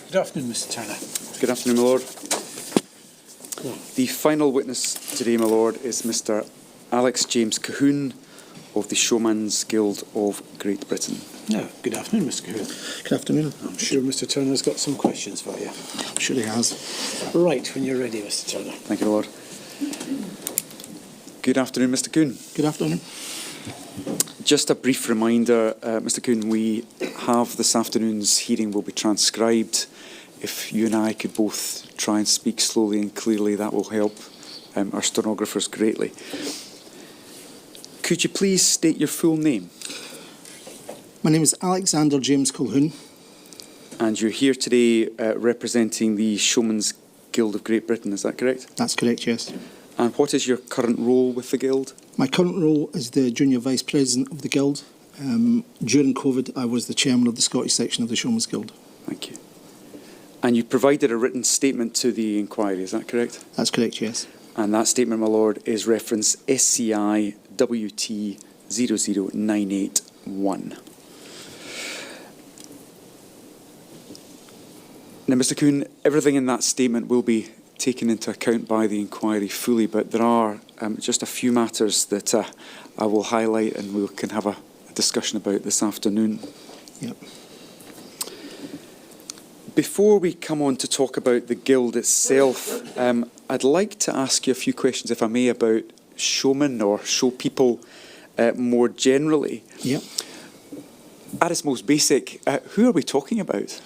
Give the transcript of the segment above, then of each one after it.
Good afternoon, Mr. Turner. Good afternoon, my Lord. The final witness today, my Lord, is Mr. Alex James Colquhoun of the Showmen's Guild of Great Britain. Good afternoon, Mr. Colquhoun. Good afternoon. I'm sure Mr. Turner's got some questions for you. I'm sure he has. Right, when you're ready, Mr. Turner. Thank you, my Lord. Good afternoon, Mr. Colquhoun. Good afternoon. Just a brief reminder, Mr. Colquhoun, we have this afternoon's hearing will be transcribed. If you and I could both try and speak slowly and clearly, that will help our stenographers greatly. Could you please state your full name? My name is Alexander James Colquhoun. And you're here today representing the Showmen's Guild of Great Britain, is that correct? That's correct, yes. And what is your current role with the Guild? My current role is the Junior Vice President of the Guild. During COVID, I was the Chairman of the Scottish section of the Showmen's Guild. Thank you. And you provided a written statement to the inquiry, is that correct? That's correct, yes. And that statement, my Lord, is reference SCI WT 00981. Now, Mr. Colquhoun, everything in that statement will be taken into account by the inquiry fully, but there are just a few matters that I will highlight and we can have a discussion about this afternoon. Yep. Before we come on to talk about the Guild itself, I'd like to ask you a few questions, if I may, about showmen or show people more generally. Yep. At its most basic, who are we talking about?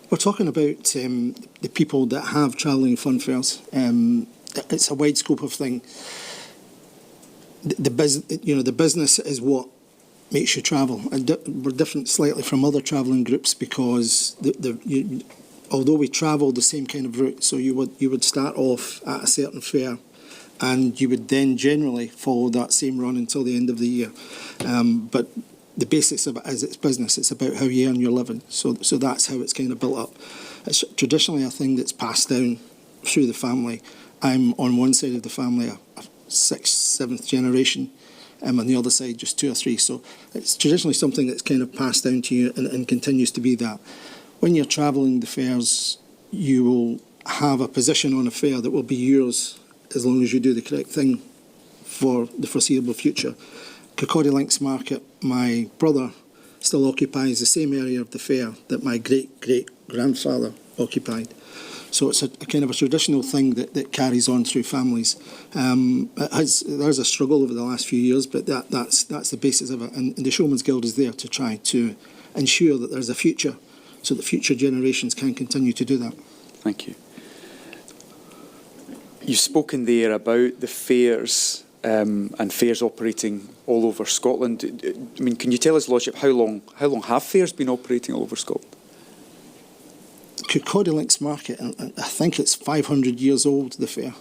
We're talking about the people that have travelling fun fairs. It's a wide scope of thing. The business is what makes you travel. And we're different slightly from other travelling groups because although we travel the same kind of route, so you would start off at a certain fair and you would then generally follow that same run until the end of the year. But the basics of it is it's business. It's about how you earn your living. So that's how it's kind of built up. It's traditionally a thing that's passed down through the family. I'm on one side of the family a sixth, seventh generation. On the other side, just 2 or 3. So it's traditionally something that's kind of passed down to you and continues to be that. When you're travelling the fairs, you will have a position on a fair that will be yours as long as you do the correct thing for the foreseeable future. Kirkcaldy Links Market, my brother still occupies the same area of the fair that my great-great-grandfather occupied. So it's a kind of a traditional thing that carries on through families. There's a struggle over the last few years, but that's the basis of it. And the Showmen's Guild is there to try to ensure that there's a future, so that future generations can continue to do that. Thank you. You've spoken there about the fairs and fairs operating all over Scotland. I mean, can you tell us, Lordship, how long have fairs been operating all over Scotland? Colquhoun Links Market, and I think it's 500 years old, the fair.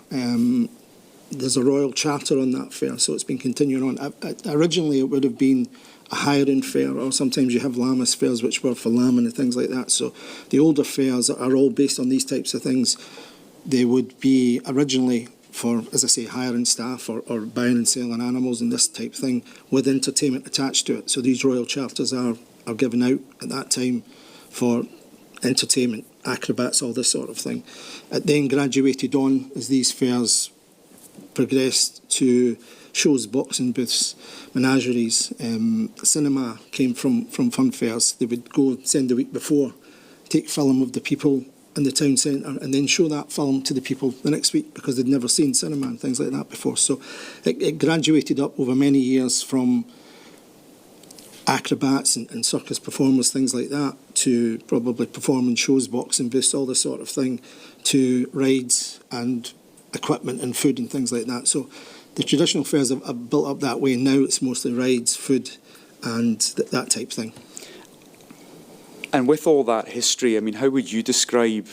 There's a royal charter on that fair, so it's been continuing on. Originally, it would have been a hiring fair, or sometimes you have Lammas fairs, which were for lambing and things like that. So the older fairs are all based on these types of things. They would be originally for, as I say, hiring staff or buying and selling animals and this type of thing with entertainment attached to it. So these royal charters are given out at that time for entertainment, acrobats, all this sort of thing. It then graduated on as these fairs progressed to shows, boxing booths, menageries. Cinema came from fun fairs. They would go send the week before, take film of the people in the town centre and then show that film to the people the next week because they'd never seen cinema and things like that before. So it graduated up over many years from acrobats and circus performers, things like that, to probably performing shows, boxing booths, all this sort of thing, to rides and equipment and food and things like that. So the traditional fairs are built up that way. Now it's mostly rides, food and that type of thing. And with all that history, I mean, how would you describe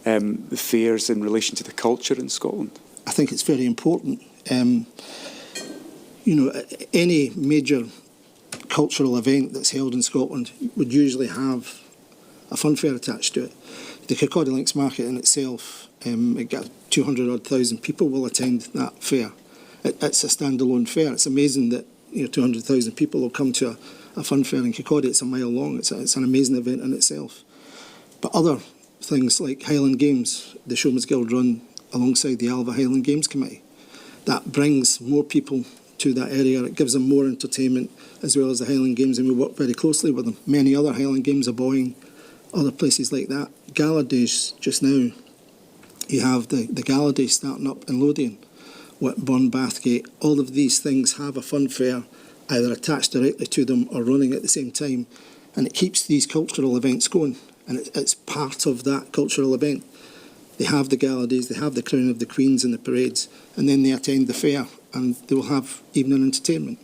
the fairs in relation to the culture in Scotland? I think it's very important. Any major cultural event that's held in Scotland would usually have a fun fair attached to it. The Colquhoun Links Market in itself, it got 200,000 people will attend that fair. It's a standalone fair. It's amazing that 200,000 people will come to a fun fair in Colquhoun. It's a mile long. It's an amazing event in itself. But other things like Highland Games, the Showmen's Guild run alongside the Alva Highland Games Committee. That brings more people to that area. It gives them more entertainment, as well as the Highland Games, and we work very closely with them. Many other Highland Games are Boying, other places like that. Gala days just now, you have the Gala Day starting up in Lothian, Whitburn, Bathgate. All of these things have a fun fair either attached directly to them or running at the same time, and it keeps these cultural events going, and it's part of that cultural event. They have the gala days, they have the Crown of the Queens and the parades, and then they attend the fair, and they will have evening entertainment.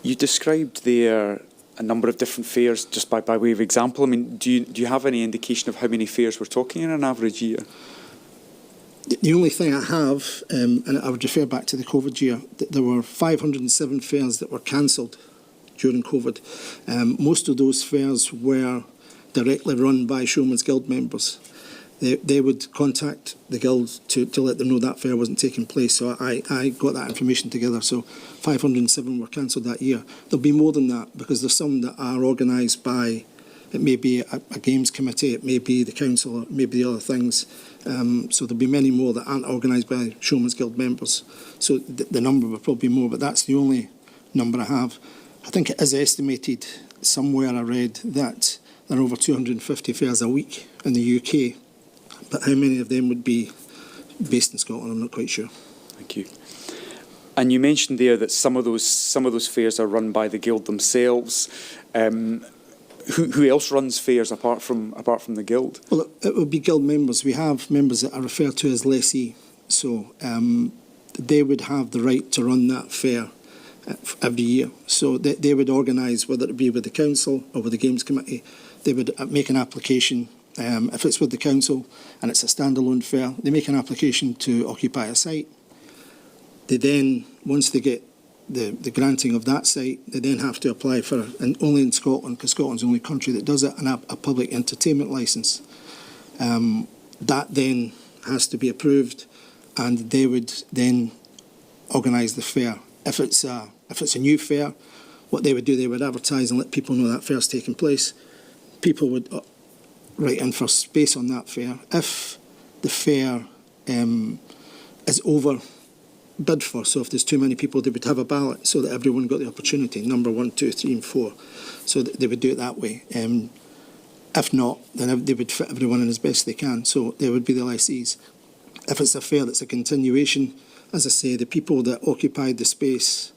You described there a number of different fairs, just by way of example. I mean, do you have any indication of how many fairs we're talking in an average year? The only thing I have, and I would refer back to the COVID year, there were 507 fairs that were cancelled during COVID. Most of those fairs were directly run by Showmen's Guild members. They would contact the Guild to let them know that fair wasn't taking place. So I got that information together. So 507 were cancelled that year. There'll be more than that, because there's some that are organised by, it may be a games committee, it may be the council, it may be the other things. So there'll be many more that aren't organised by Showmen's Guild members. So the number will probably be more, but that's the only number I have. I think it is estimated, somewhere I read, that there are over 250 fairs a week in the UK, but how many of them would be based in Scotland, I'm not quite sure. Thank you. And you mentioned there that some of those fairs are run by the Guild themselves. Who else runs fairs apart from the Guild? Well, it would be Guild members. We have members that are referred to as lessee, so they would have the right to run that fair every year. So they would organise, whether it be with the council or with the games committee. They would make an application. If it's with the council and it's a standalone fair, they make an application to occupy a site. They then, once they get the granting of that site, they then have to apply for, and only in Scotland, because Scotland's the only country that does it, a public entertainment licence. That then has to be approved, and they would then organise the fair. If it's a new fair, what they would do, they would advertise and let people know that fair's taking place. People would write in for space on that fair. If the fair is over bid for, so if there's too many people, they would have a ballot so that everyone got the opportunity, number 1, 2, 3 and 4. So they would do it that way. If not, then they would fit everyone in as best they can. So they would be the lessees. If it's a fair that's a continuation, as I say, the people that occupied the space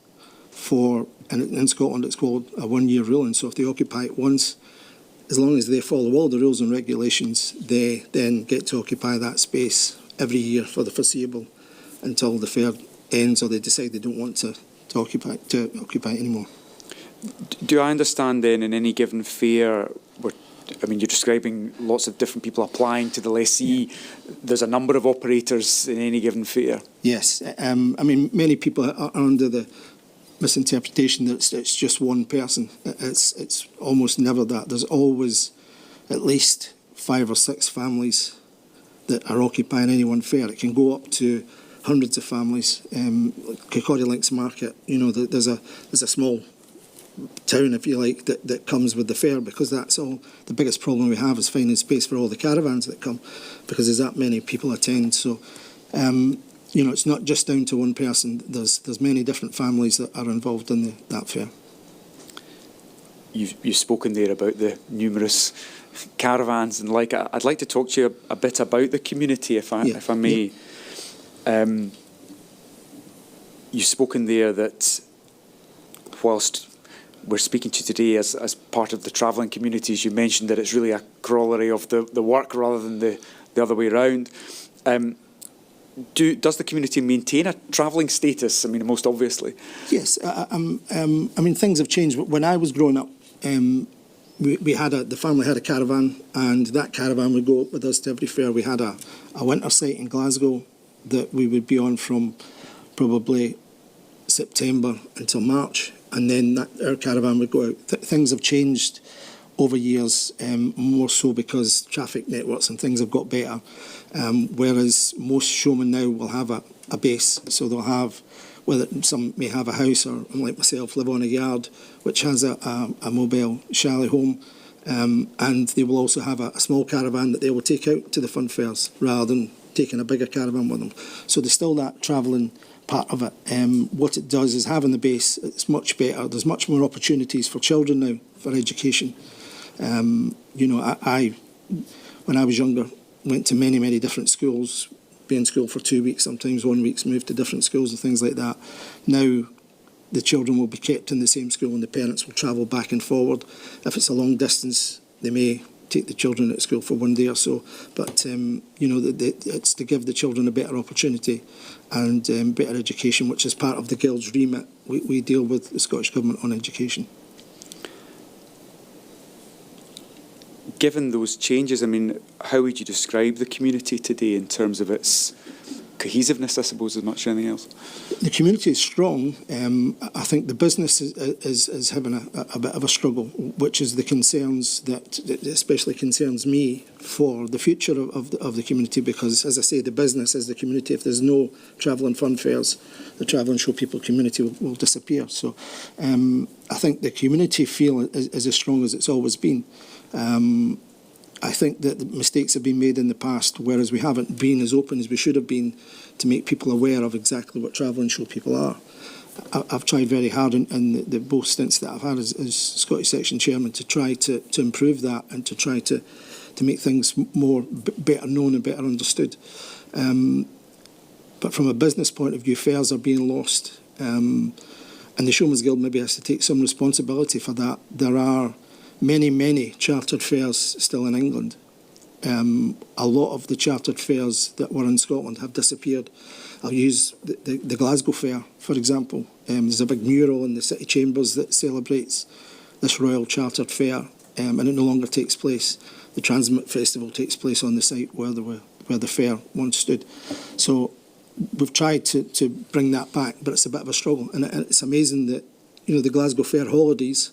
for, and in Scotland it's called a 1-year ruling, so if they occupy it once, as long as they follow all the rules and regulations, they then get to occupy that space every year for the foreseeable until the fair ends or they decide they don't want to occupy it anymore. Do I understand then, in any given fair, you're describing lots of different people applying to the lessee. Yeah. There's a number of operators in any given fair. Yes. Many people are under the misinterpretation that it's just one person. It's almost never that. There's always at least 5 or 6 families that are occupying any one fair. It can go up to hundreds of families. Kirkcaldy Links Market, there's a small town, if you like, that comes with the fair, because that's all. The biggest problem we have is finding space for all the caravans that come, because there's that many people attend. So it's not just down to one person. There's many different families that are involved in that fair. You've spoken there about the numerous caravans and like. I'd like to talk to you a bit about the community, if I may. Yeah. You've spoken there that whilst we're speaking to you today as part of the travelling communities, you mentioned that it's really a corollary of the work rather than the other way around. Does the community maintain a travelling status? Most obviously. Yes. Things have changed. When I was growing up, the family had a caravan, and that caravan would go up with us to every fair. We had a winter site in Glasgow that we would be on from probably September until March, and then our caravan would go out. Things have changed over years, more so because traffic networks and things have got better, whereas most showmen now will have a base, so they'll have, whether some may have a house or, like myself, live on a yard which has a mobile chalet home. And they will also have a small caravan that they will take out to the fun fairs rather than taking a bigger caravan with them. So there's still that travelling part of it. What it does is having the base, it's much better. There's much more opportunities for children now for education. I when I was younger, went to many different schools, be in school for 2 weeks, sometimes 1 week, moved to different schools and things like that. Now the children will be kept in the same school and the parents will travel back and forward. If it's a long distance, they may take the children at school for 1 day or so. But, it's to give the children a better opportunity and better education, which is part of the Guild's remit. We deal with the Scottish Government on education. Given those changes, I mean, how would you describe the community today in terms of its cohesiveness, I suppose, as much as anything else? The community is strong. I think the business is having a bit of a struggle, which is the concerns that especially concerns me for the future of the community, because, as I say, the business is the community. If there's no travel and fun fairs, the travel and show people community will disappear. So I think the community feel is as strong as it's always been. I think that the mistakes have been made in the past, whereas we haven't been as open as we should have been to make people aware of exactly what travel and show people are. I've tried very hard in the both stints that I've had as Scottish Section Chairman to try to improve that and to try to make things more better known and better understood. But from a business point of view, fairs are being lost. And the Showmen's Guild maybe has to take some responsibility for that. There are many chartered fairs still in England. A lot of the chartered fairs that were in Scotland have disappeared. I'll use the Glasgow Fair, for example. There's a big mural in the City Chambers that celebrates this Royal Chartered Fair, and it no longer takes place. The Transmit Festival takes place on the site where the fair once stood. So we've tried to bring that back, but it's a bit of a struggle. And it's amazing that, the Glasgow Fair holidays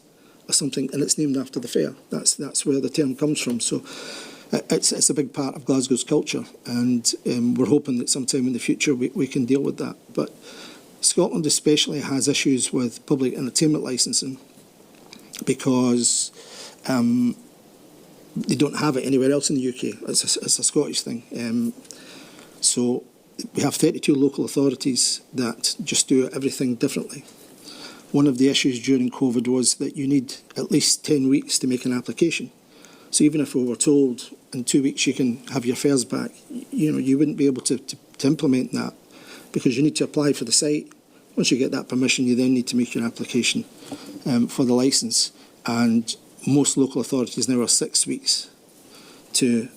or something, and it's named after the fair. That's where the term comes from. So it's a big part of Glasgow's culture, and we're hoping that sometime in the future we can deal with that. But Scotland especially has issues with public entertainment licensing because they don't have it anywhere else in the UK. It's a Scottish thing. So we have 32 local authorities that just do everything differently. One of the issues during COVID was that you need at least 10 weeks to make an application. So even if we were told in 2 weeks you can have your fares back, you wouldn't be able to implement that because you need to apply for the site. Once you get that permission, you then need to make your application for the licence. And most local authorities now are 6 weeks to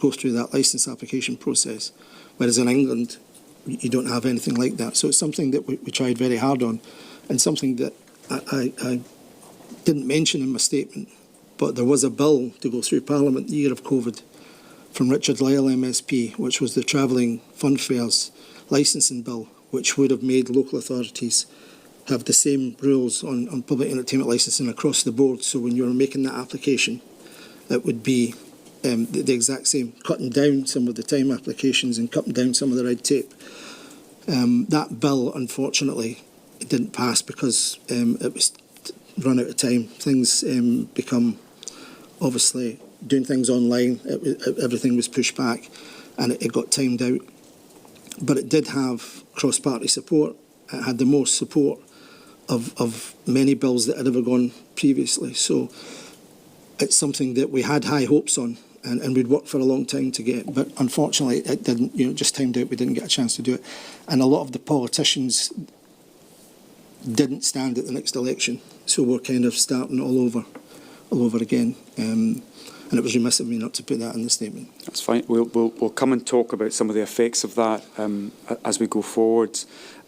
go through that licence application process, whereas in England, you don't have anything like that. So it's something that we tried very hard on, and something that I didn't mention in my statement, but there was a bill to go through Parliament the year of COVID from Richard Lyle MSP, which was the Travelling Fun Fairs licensing bill, which would have made local authorities have the same rules on public entertainment licensing across the board. So when you're making that application, it would be the exact same, cutting down some of the time applications and cutting down some of the red tape. That bill, unfortunately, it didn't pass because it was run out of time. Things become, obviously, doing things online, everything was pushed back and it got timed out. But it did have cross-party support. It had the most support of many bills that had ever gone previously. So it's something that we had high hopes on and we'd worked for a long time to get. But unfortunately, it didn't, just timed out. We didn't get a chance to do it. And a lot of the politicians didn't stand at the next election. So we're kind of starting all over again. And it was remiss of me not to put that in the statement. That's fine. We'll come and talk about some of the effects of that as we go forward,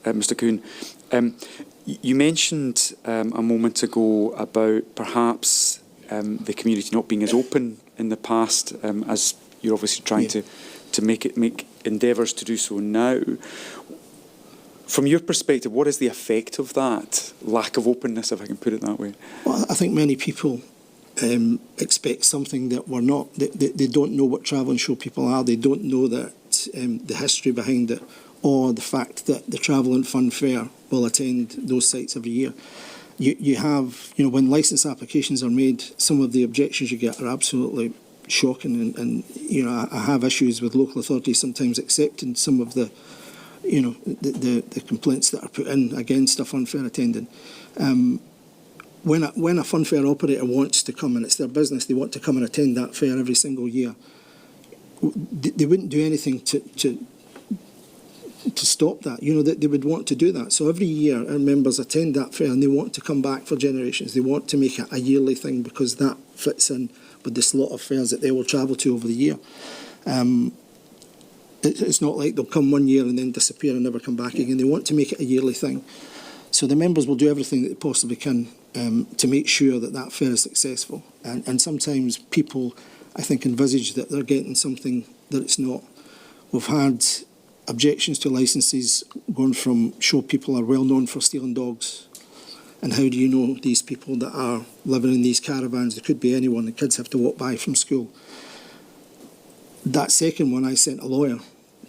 Mr. Colquhoun. You mentioned a moment ago about perhaps the community not being as open in the past as you're obviously trying to make endeavours to do so now. From your perspective, what is the effect of that lack of openness, if I can put it that way? Well, I think many people expect something that we're not. They don't know what travel and show people are. They don't know that the history behind it, or the fact that the Travel and Fun Fair will attend those sites every year. You have, when licence applications are made, some of the objections you get are absolutely shocking, and I have issues with local authorities sometimes accepting some of the the complaints that are put in against a funfair attendant. When a funfair operator wants to come, and it's their business, they want to come and attend that fair every single year, they wouldn't do anything to stop that. They would want to do that. So every year our members attend that fair and they want to come back for generations. They want to make it a yearly thing because that fits in with the slot of fairs that they will travel to over the year. It's not like they'll come one year and then disappear and never come back again. They want to make it a yearly thing. So the members will do everything that they possibly can to make sure that that fair is successful. And sometimes people, I think, envisage that they're getting something that it's not. We've had objections to licences going from show people are well known for stealing dogs. And how do you know these people that are living in these caravans? There could be anyone. The kids have to walk by from school. That second one, I sent a lawyer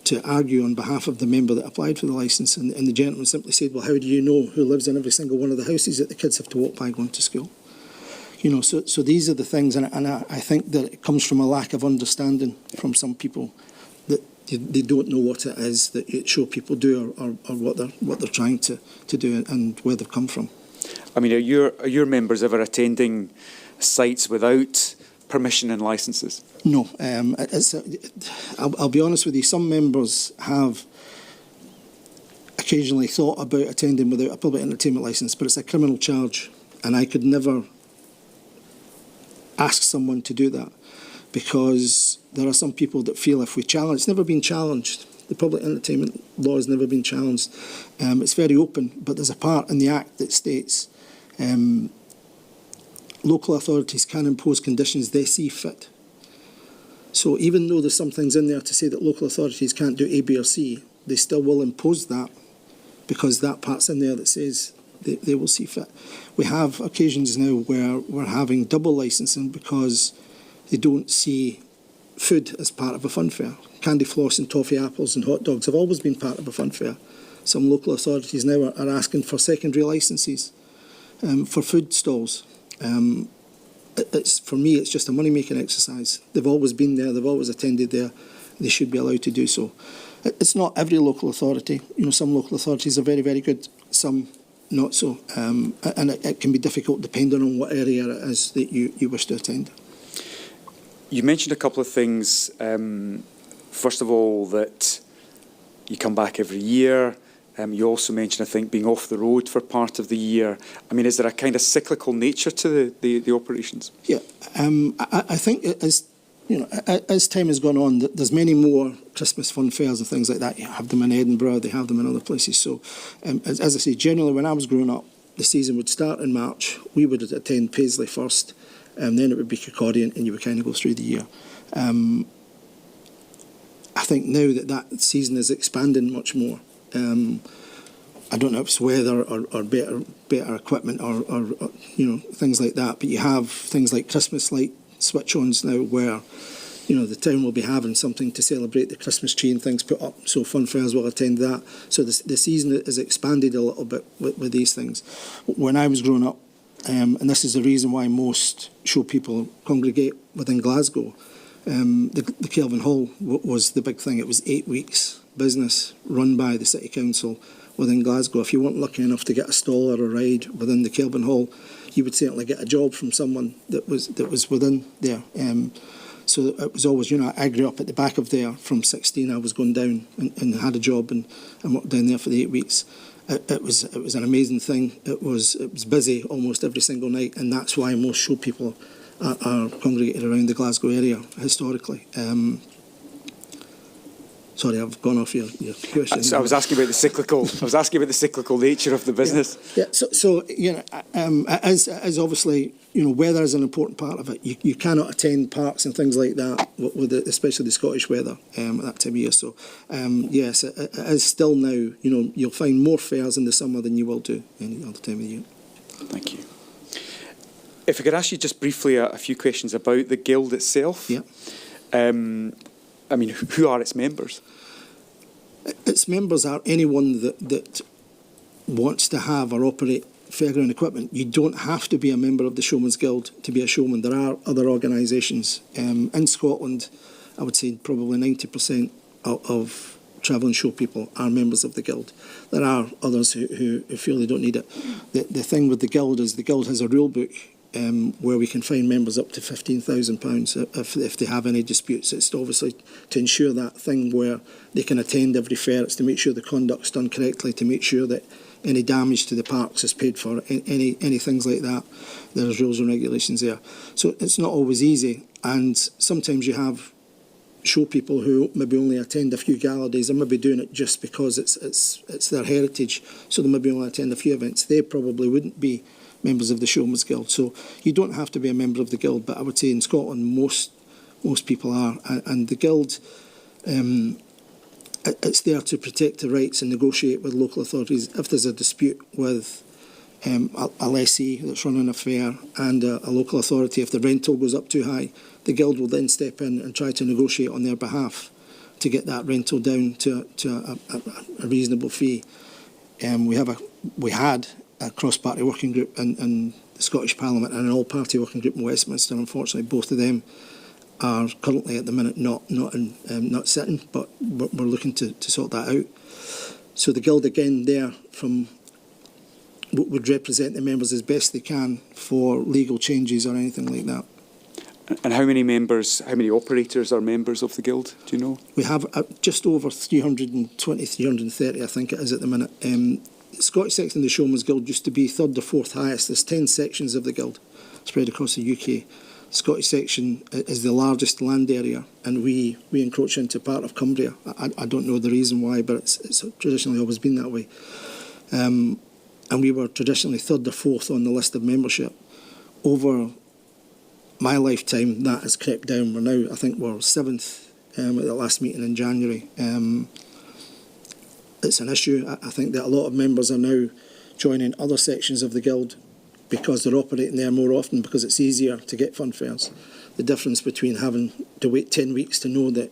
to argue on behalf of the member that applied for the licence, and the gentleman simply said, well, how do you know who lives in every single one of the houses that the kids have to walk by going to school? So these are the things, and I think that it comes from a lack of understanding from some people that they don't know what it is that show people do or what they're trying to do and where they've come from. I mean, are your members ever attending sites without permission and licences? No. I'll be honest with you, some members have occasionally thought about attending without a public entertainment licence, but it's a criminal charge, and I could never ask someone to do that because there are some people that feel if we challenge, it's never been challenged. The public entertainment law has never been challenged. It's very open, but there's a part in the Act that states local authorities can impose conditions they see fit. So even though there's some things in there to say that local authorities can't do A, B or C, they still will impose that because that part's in there that says they will see fit. We have occasions now where we're having double licensing because they don't see food as part of a fun fair. Candy floss and toffee apples and hot dogs have always been part of a fun fair. Some local authorities now are asking for secondary licences for food stalls. For me, it's just a money-making exercise. They've always been there, they've always attended there, they should be allowed to do so. It's not every local authority. Some local authorities are very, very good, some not so. And it can be difficult depending on what area it is that you wish to attend. You mentioned a couple of things. First of all, that you come back every year. You also mentioned, I think, being off the road for part of the year. I mean, is there a kind of cyclical nature to the operations? Yeah, I think as time has gone on, there's many more Christmas fun fairs and things like that. You have them in Edinburgh, they have them in other places. So, as I say, generally when I was growing up, the season would start in March. We would attend Paisley first, and then it would be Colquhoun, and you would kind of go through the year. I think now that season is expanding much more. I don't know if it's weather or better equipment or things like that, but you have things like Christmas light switch-ons now where the town will be having something to celebrate the Christmas tree and things put up, so fun fairs will attend that. So the season has expanded a little bit with these things. When I was growing up, and this is the reason why most show people congregate within Glasgow, the Kelvin Hall was the big thing. It was 8 weeks business run by the City Council within Glasgow. If you weren't lucky enough to get a stall or a ride within the Kelvin Hall, you would certainly get a job from someone that was within there. So it was always, I grew up at the back of there from 16. I was going down and had a job and worked down there for the 8 weeks. It was an amazing thing. It was busy almost every single night, and that's why most show people are congregated around the Glasgow area historically. Sorry, I've gone off your question. So I was asking about the cyclical. Nature of the business. Yeah. So as obviously weather is an important part of it. You cannot attend parks and things like that with especially the Scottish weather at that time of year. So yes, it is still now. You'll find more fairs in the summer than you will do any other time of the year. Thank you. If I could ask you just briefly a few questions about the Guild itself. Yeah. I mean, who are its members? Its members are anyone that wants to have or operate fairground equipment, you don't have to be a member of the Showmen's Guild to be a showman. There are other organisations. In Scotland, I would say probably 90% of travelling show people are members of the Guild. There are others who feel they don't need it. The thing with the Guild is the Guild has a rule book where we can fine members up to £15,000 if they have any disputes. It's obviously to ensure that thing where they can attend every fair. It's to make sure the conduct's done correctly, to make sure that any damage to the parks is paid for, any things like that. There's rules and regulations there. So it's not always easy, and sometimes you have show people who maybe only attend a few gala days. They may be doing it just because it's their heritage, so they maybe only attend a few events. They probably wouldn't be members of the Showmen's Guild. So you don't have to be a member of the Guild, but I would say in Scotland most people are, and the Guild, it's there to protect the rights and negotiate with local authorities. If there's a dispute with a lessee that's running a fair and a local authority, if the rental goes up too high, the Guild will then step in and try to negotiate on their behalf to get that rental down to a reasonable fee. We had a cross-party working group in the Scottish Parliament and an all-party working group in Westminster. Unfortunately, both of them are currently at the minute not sitting, but we're looking to sort that out. So the Guild again there would represent the members as best they can for legal changes or anything like that. And how many operators are members of the Guild, do you know? We have just over 320, 330, I think it is at the minute. The Scottish section of the Showmen's Guild used to be third or fourth highest. There's 10 sections of the Guild spread across the UK. The Scottish section is the largest land area, and we encroach into part of Cumbria. I don't know the reason why, but it's traditionally always been that way. And we were traditionally third or fourth on the list of membership. Over my lifetime, that has crept down. I think we're seventh at the last meeting in January. It's an issue. I think that a lot of members are now joining other sections of the Guild because they're operating there more often, because it's easier to get fun fairs. The difference between having to wait 10 weeks to know that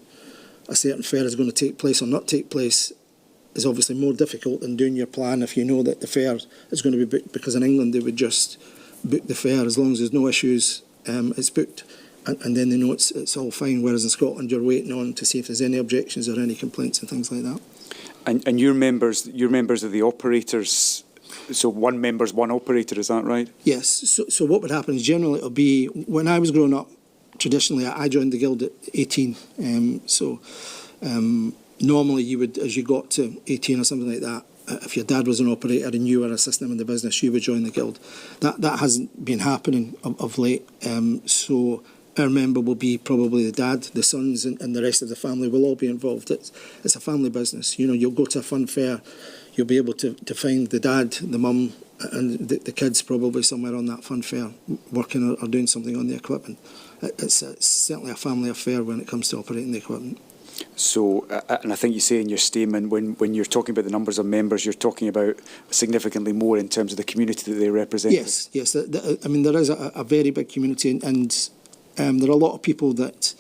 a certain fair is going to take place or not take place is obviously more difficult than doing your plan if you know that the fair is going to be booked, because in England they would just book the fair as long as there's no issues, it's booked, and then they know it's all fine, whereas in Scotland you're waiting on to see if there's any objections or any complaints and things like that. And you're members of the operators, so one member's one operator, is that right? Yes, so what would happen is generally it'll be, when I was growing up, traditionally I joined the Guild at 18, normally you would, as you got to 18 or something like that, if your dad was an operator and you were assisting him in the business, you would join the Guild. That hasn't been happening of late, so our member will be probably the dad, the sons, and the rest of the family will all be involved. It's a family business. You know, you'll go to a fun fair, you'll be able to find the dad, the mum, and the kids probably somewhere on that fun fair, working or doing something on the equipment. It's certainly a family affair when it comes to operating the equipment. So, and I think you say in your statement, when you're talking about the numbers of members, you're talking about significantly more in terms of the community that they represent. Yes. I mean, there is a very big community, and there are a lot of people that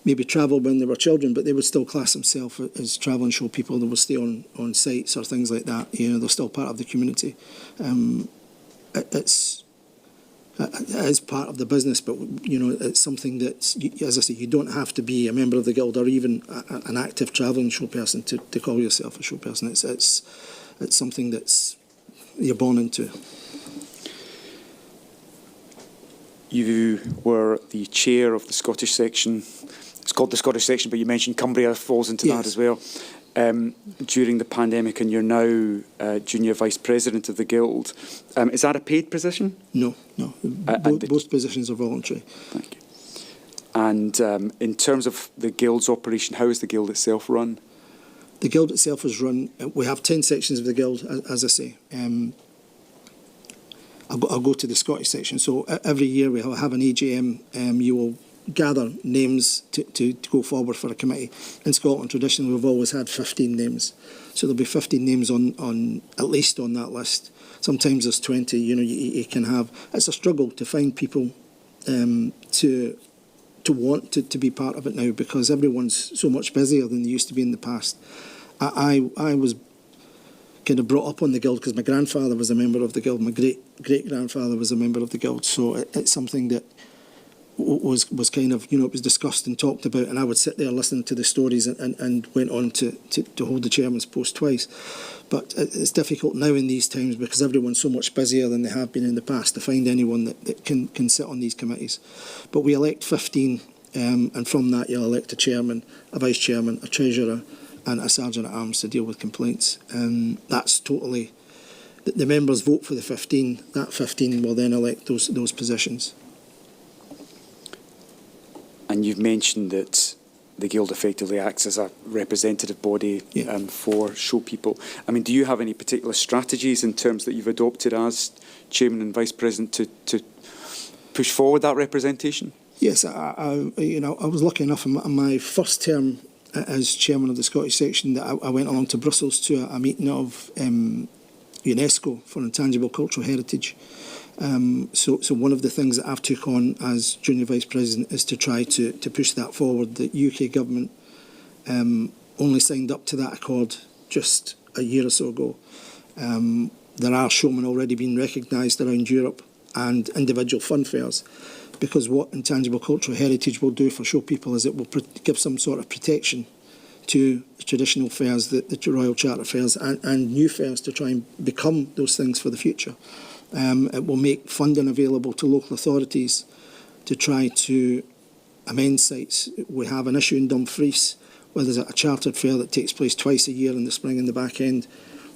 maybe travelled when they were children, but they would still class themselves as travelling show people. They will stay on sites or things like that. You know, they're still part of the community. It is part of the business, but you know, it's something that, as I say, you don't have to be a member of the Guild or even an active travelling show person to call yourself a show person. It's something that's you're born into. You were the chair of the Scottish section. It's called the Scottish section, but you mentioned Cumbria falls into that as well. During the pandemic, and you're now junior vice president of the Guild. Is that a paid position? No. Both positions are voluntary. Thank you. And in terms of the Guild's operation, how is the Guild itself run? The Guild itself is run. We have 10 sections of the Guild, as I say. I'll go to the Scottish section. So every year we have an AGM. You will gather names to go forward for a committee. In Scotland, traditionally, we've always had 15 names. So there'll be 15 names on at least on that list. Sometimes there's 20. You know, you can have. It's a struggle to find people to want to be part of it now, because everyone's so much busier than they used to be in the past. I was kind of brought up on the Guild because my grandfather was a member of the Guild, my great-grandfather was a member of the Guild, so it's something that was kind of, you know, it was discussed and talked about, and I would sit there listening to the stories and went on to hold the chairman's post twice. But it's difficult now in these times because everyone's so much busier than they have been in the past to find anyone that can sit on these committees. But we elect 15, and from that you'll elect a chairman, a vice chairman, a treasurer and a sergeant at arms to deal with complaints. That's totally, the members vote for the 15, that 15 will then elect those positions. And you've mentioned that the Guild effectively acts as a representative body for show people. I mean, do you have any particular strategies in terms that you've adopted as Chairman and Vice President to push forward that representation? Yes, I was lucky enough in my first term as Chairman of the Scottish section that I went along to Brussels to a meeting of UNESCO for intangible cultural heritage. So one of the things that I've took on as Junior Vice President is to try to push that forward. The UK government only signed up to that accord just a year or so ago. There are showmen already being recognised around Europe and individual fun fairs, because what intangible cultural heritage will do for show people is it will give some sort of protection to traditional fairs, the Royal Charter fairs and new fairs to try and become those things for the future. It will make funding available to local authorities to try to amend sites. We have an issue in Dumfries where there's a chartered fair that takes place twice a year in the spring and the back end,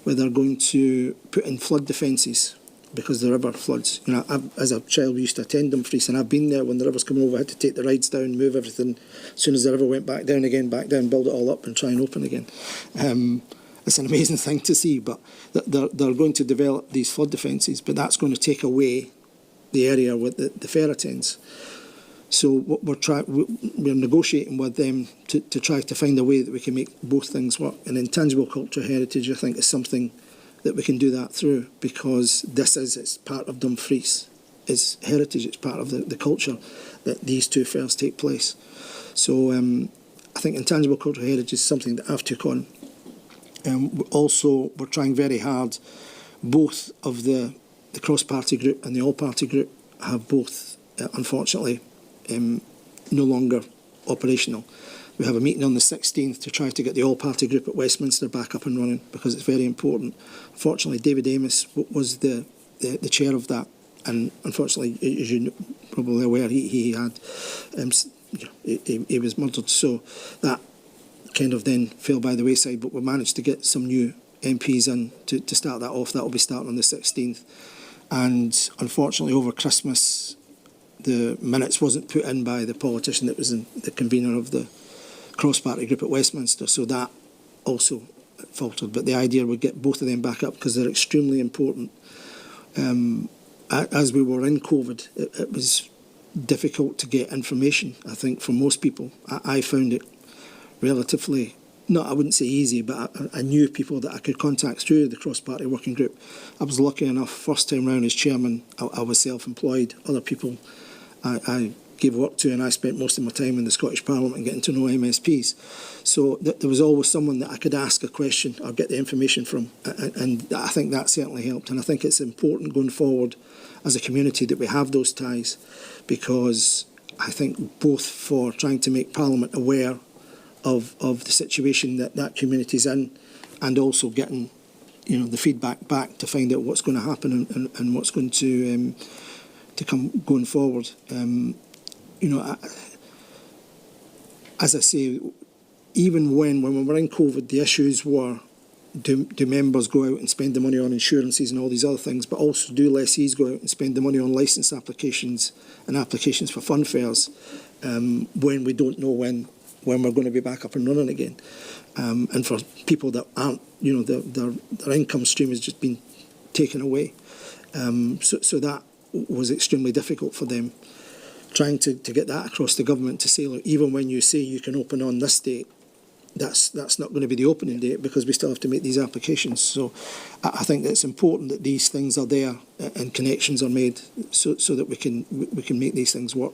where they're going to put in flood defences because the river floods. You know, as a child we used to attend Dumfries, and I've been there when the rivers come over. I had to take the rides down, move everything. As soon as the river went back down, build it all up and try and open again. It's an amazing thing to see, but they're going to develop these flood defences, but that's going to take away the area where the fair attends. So what we're negotiating with them to try to find a way that we can make both things work. And intangible cultural heritage, I think, is something that we can do that through, because it's part of Dumfries. It's heritage, it's part of the culture that these two fairs take place. So I think intangible cultural heritage is something that I've took on. Also, we're trying very hard. Both of the cross-party group and the all-party group have both, unfortunately, no longer operational. We have a meeting on the 16th to try to get the all-party group at Westminster back up and running, because it's very important. Unfortunately, David Amos was the chair of that, and unfortunately, as you're probably aware, he had he was murdered. So that kind of then fell by the wayside, but we managed to get some new MPs in to start that off. That will be starting on the 16th. And unfortunately, over Christmas, the minutes wasn't put in by the politician that was the convener of the cross-party group at Westminster, so that also faltered. But the idea would get both of them back up because they're extremely important. As we were in COVID, it was difficult to get information, I think, for most people. I found it relatively, I wouldn't say easy, but I knew people that I could contact through the cross-party working group. I was lucky enough, first time round as chairman, I was self-employed. Other people I gave work to, and I spent most of my time in the Scottish Parliament getting to know MSPs. So there was always someone that I could ask a question or get the information from, and I think that certainly helped. And I think it's important going forward as a community that we have those ties, because I think both for trying to make Parliament aware of the situation that community's in, and also getting the feedback back to find out what's going to happen and what's going to come going forward. As I say, even when we were in COVID, the issues were, do members go out and spend the money on insurances and all these other things, but also do lessees go out and spend the money on licence applications and applications for fun fairs when we don't know when we're going to be back up and running again. And for people that aren't, their income stream has just been taken away. So that was extremely difficult for them. Trying to get that across the government to say, look, even when you say you can open on this date, that's not going to be the opening date, because we still have to make these applications. So I think it's important that these things are there and connections are made so that we can make these things work.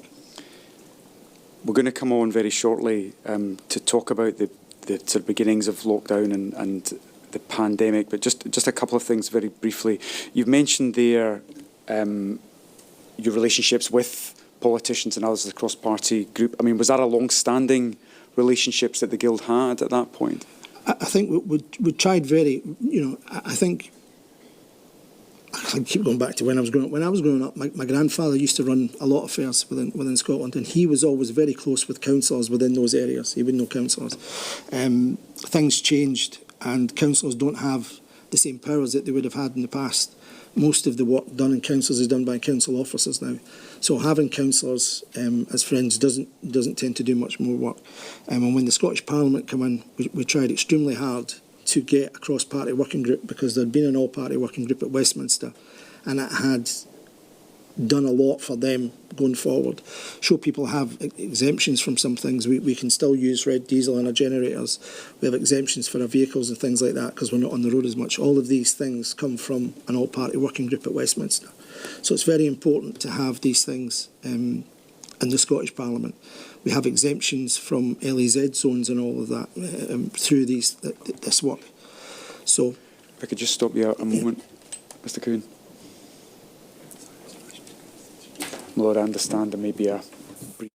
We're going to come on very shortly to talk about the sort of beginnings of lockdown and the pandemic, but just a couple of things very briefly. You've mentioned there your relationships with politicians and others, the cross-party group. I mean, was that a long-standing relationships that the Guild had at that point? I think we tried very, I think, I keep going back to when I was growing up. When I was growing up, my grandfather used to run a lot of fairs within Scotland, and he was always very close with councillors within those areas. He would know councillors. Things changed, and councillors don't have the same powers that they would have had in the past. Most of the work done in councils is done by council officers now. So having councillors as friends doesn't tend to do much more work. And when the Scottish Parliament came in, we tried extremely hard to get a cross-party working group, because there had been an all-party working group at Westminster, and it had done a lot for them going forward. Show people have exemptions from some things. We can still use red diesel in our generators. We have exemptions for our vehicles and things like that because we're not on the road as much. All of these things come from an all-party working group at Westminster. So it's very important to have these things in the Scottish Parliament. We have exemptions from LEZ zones and all of that through this work. So, if I could just stop you a moment, Mr. Colquhoun. Lord, I understand there may be a brief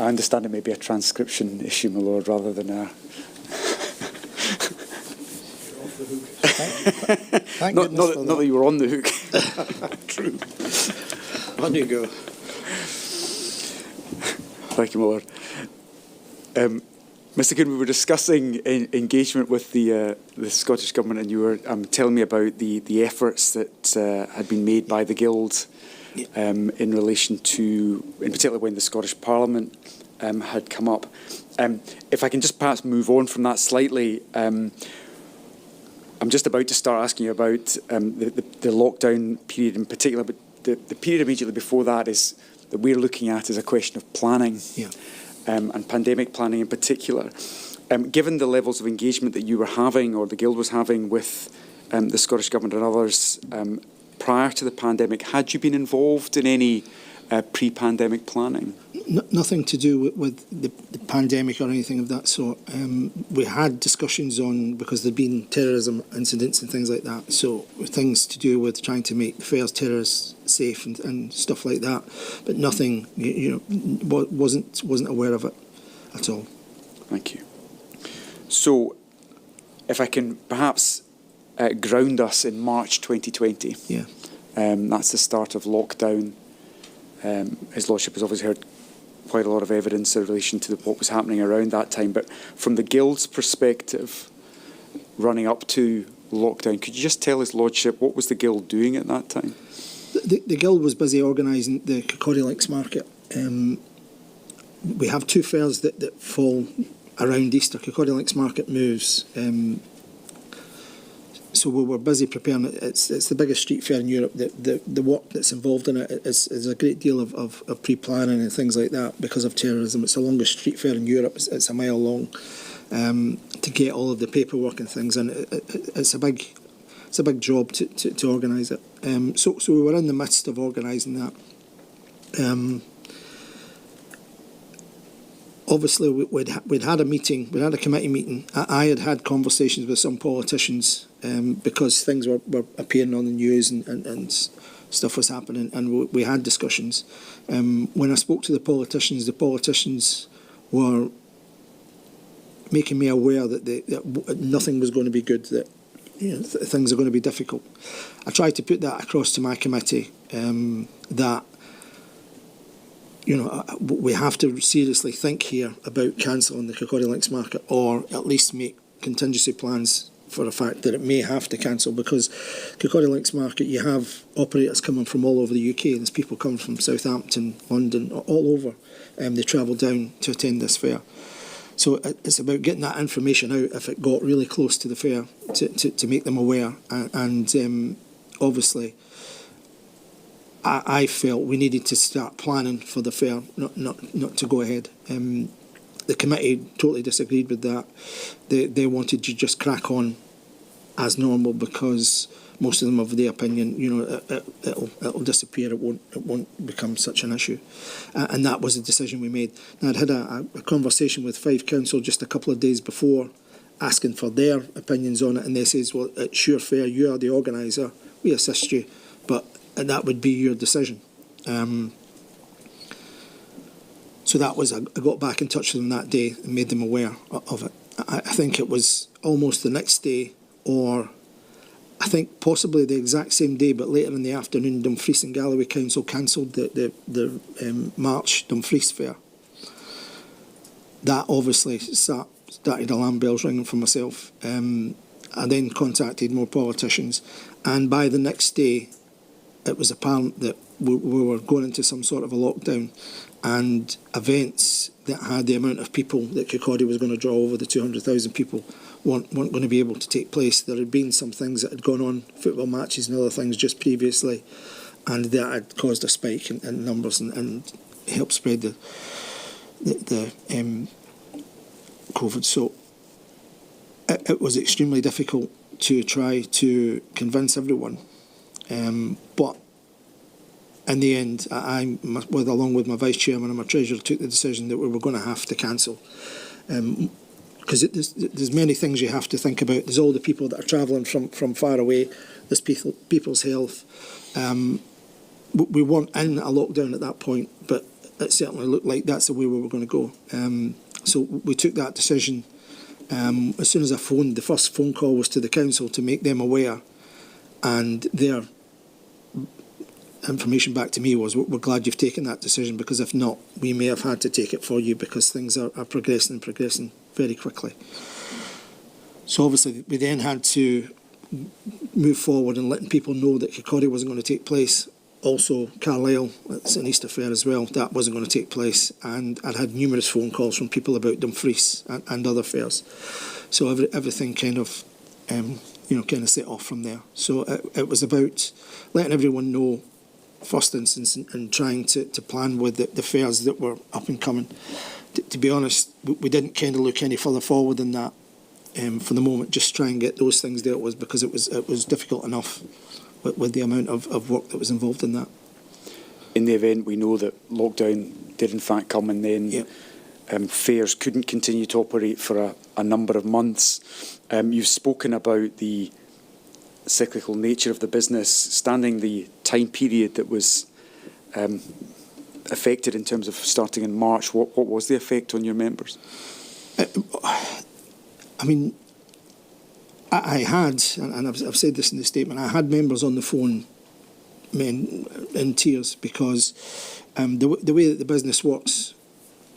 I understand it may be a transcription issue, my lord, rather than a... Thank not goodness for not that you were on the hook. True. On you go. Thank you, my lord. Mr. Colquhoun, we were discussing engagement with the Scottish Government, and you were telling me about the efforts that had been made by the Guild in relation to, in particular, when the Scottish Parliament had come up. If I can just perhaps move on from that slightly, I'm just about to start asking you about the lockdown period in particular, but the period immediately before that is that we're looking at is a question of planning. Yeah. And pandemic planning in particular. Given the levels of engagement that you were having, or the Guild was having, with the Scottish Government and others prior to the pandemic, had you been involved in any pre-pandemic planning? Nothing to do with the pandemic or anything of that sort. We had discussions on, because there'd been terrorism incidents and things like that, so things to do with trying to make the fairs terrorist safe and stuff like that, but nothing, wasn't aware of it at all. Thank you. So, if I can perhaps ground us in March 2020. Yeah. That's the start of lockdown. His Lordship has obviously heard quite a lot of evidence in relation to what was happening around that time, but from the Guild's perspective, running up to lockdown, could you just tell His Lordship what was the Guild doing at that time? The Guild was busy organising the Kirkcaldy Links market. We have two fairs that fall around Easter. Kirkcaldy Links market moves. So we were busy preparing it. It's the biggest street fair in Europe. The work that's involved in it is a great deal of pre-planning and things like that because of terrorism. It's the longest street fair in Europe. It's a mile long to get all of the paperwork and things, and it's a big job to organise it. So we were in the midst of organising that. Obviously, we'd had a meeting, we'd had a committee meeting. I had conversations with some politicians because things were appearing on the news and stuff was happening, and we had discussions. When I spoke to the politicians were making me aware that nothing was going to be good, that things are going to be difficult. I tried to put that across to my committee, that we have to seriously think here about cancelling the Kirkcaldy Links market, or at least make contingency plans for the fact that it may have to cancel, because Kirkcaldy Links market, you have operators coming from all over the UK. There's people coming from Southampton, London, all over. They travel down to attend this fair. So it's about getting that information out if it got really close to the fair to make them aware. And obviously, I felt we needed to start planning for the fair, not to go ahead. The committee totally disagreed with that. They wanted to just crack on as normal, because most of them of the opinion, it'll disappear. It won't become such an issue, and that was the decision we made. Now, I'd had a conversation with Fife Council just a couple of days before, asking for their opinions on it, and they says, "Well, it's your fair. You are the organiser. We assist you, but that would be your decision." So that was, I got back in touch with them that day and made them aware of it. I think it was almost the next day, or I think possibly the exact same day, but later in the afternoon, Dumfries and Galloway Council cancelled the March Dumfries Fair. That obviously started alarm bells ringing for myself. I then contacted more politicians, and by the next day, it was apparent that we were going into some sort of a lockdown, and events that had the amount of people that Kirkcaldy was going to draw, over the 200,000 people, weren't going to be able to take place. There had been some things that had gone on, football matches and other things just previously, and that had caused a spike in numbers and helped spread the COVID. So it was extremely difficult to try to convince everyone. But in the end, I, along with my vice chairman and my treasurer, took the decision that we were going to have to cancel. Because there's many things you have to think about. There's all the people that are travelling from far away. There's people's health. We weren't in a lockdown at that point, but it certainly looked like that's the way we were going to go. So we took that decision. As soon as I phoned, the first phone call was to the council to make them aware, and their information back to me was, we're glad you've taken that decision, because if not, we may have had to take it for you, because things are progressing very quickly. So obviously we then had to move forward and letting people know that Kirkcaldy wasn't going to take place. Also Carlisle, it's an Easter fair as well, that wasn't going to take place, and I'd had numerous phone calls from people about Dumfries and other fairs. So everything kind of kind of set off from there. So it was about letting everyone know, first instance, and trying to plan with the fairs that were up and coming. To be honest, we didn't kind of look any further forward than that for the moment. Just try and get those things dealt with, because it was difficult enough with the amount of work that was involved in that. In the event we know that lockdown did in fact come, and then fairs couldn't continue to operate for a number of months, you've spoken about the cyclical nature of the business, standing the time period that was affected in terms of starting in March. What was the effect on your members? I mean, I had, and I've said this in the statement, I had members on the phone in tears, because the way that the business works,